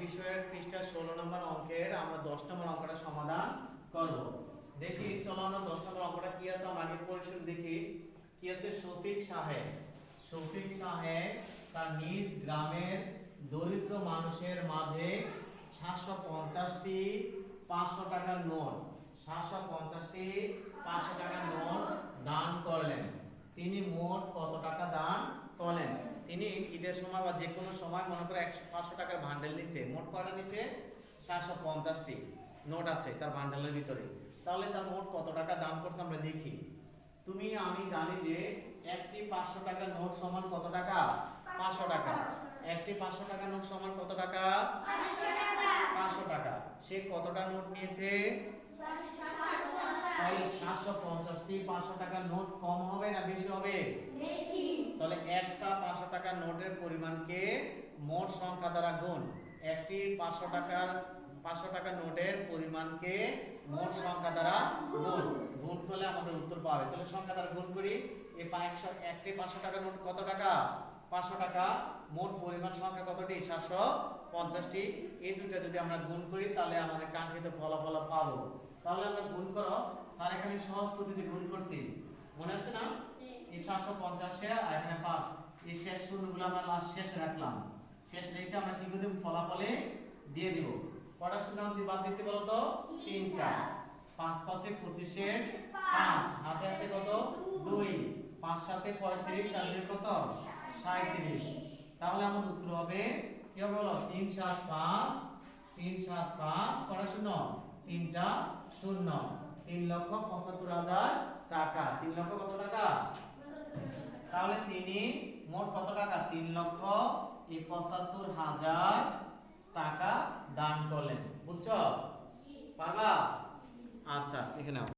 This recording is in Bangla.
বিষয়ের পৃষ্ঠা 16 নম্বর অঙ্কের আমরা 10 নম্বর অঙ্কটা সমাধান করব। দেখি চলো আমরা 10 নম্বর অঙ্কটা কি আছে আমরা আগে পরিশোধ দেখি। কি আছে? শফিক সাহেব তার নিজ গ্রামের দরিদ্র মানুষের মাঝে 750টি 500 টাকার নোট 750টি 500 টাকার নোট দান করলেন। তিনি মোট কত টাকা দান করলেন? তিনি ঈদের সময় বা যে কোনো সময় মনে করে 500 টাকার বান্ডেল নিছে। মোট কয়টা নিছে? 750টি নোট আছে তার বান্ডেলের ভিতরে। তাহলে তার মোট কত টাকা দান করছে আমরা দেখি। তুমি আমি জানি যে একটি 500 টাকার নোট সমান কত টাকা? 500 টাকা। একটি 500 টাকার নোট সমান কত টাকা? 500 টাকা। সে কতটা নোট নিয়েছে? তাহলে 750টি 500 টাকার নোট কম হবে না বেশি হবে? বেশি। তাহলে একটা 500 টাকার নোটের পরিমাণকে মোট সংখ্যা দ্বারা গুণ। একটি 500 টাকার নোটের পরিমাণকে মোট সংখ্যা দ্বারা গুণ করলে আমাদের উত্তর পাবে। তাহলে সংখ্যা দ্বারা গুণ করি। এই একটি 500 টাকার নোট কত টাকা? 500 টাকা। মোট পরিমাণ সংখ্যা কতটি? 750টি। এই দুটো যদি আমরা গুণ করি তাহলে আমাদের কাঙ্ক্ষিত ফলাফল পাবো। তাহলে আমরা গুণ করো। স্যার এখানে সহজ পদ্ধতি গুণ করছি, মনে আছে না? এই 750 আর এখানে 5, এই শেষ শূন্যগুলো আমরা লাস্ট শেষে রাখলাম। শেষ রেখে আমরা কি করব? ফলাফলে দিয়ে দিব। কয়টা শূন্য আমি বাদ দিছি বলো তো? 3টা। 5 5 এ 25 এর 5, হাতে আছে কত? 2, 5 7 এ 35 আর 2 কত? 37। তাহলে আমাদের উত্তর হবে কি হবে বলো? 3 7 5 কয়টা শূন্য? 3টা শূন্য। 3,75,000 টাকা। 3 লক্ষ কত টাকা? তাহলে তিনি মোট কত টাকা? 3,75,000 টাকা দান করলেন। বুঝছো? পারবা? আচ্ছা লিখে নাও।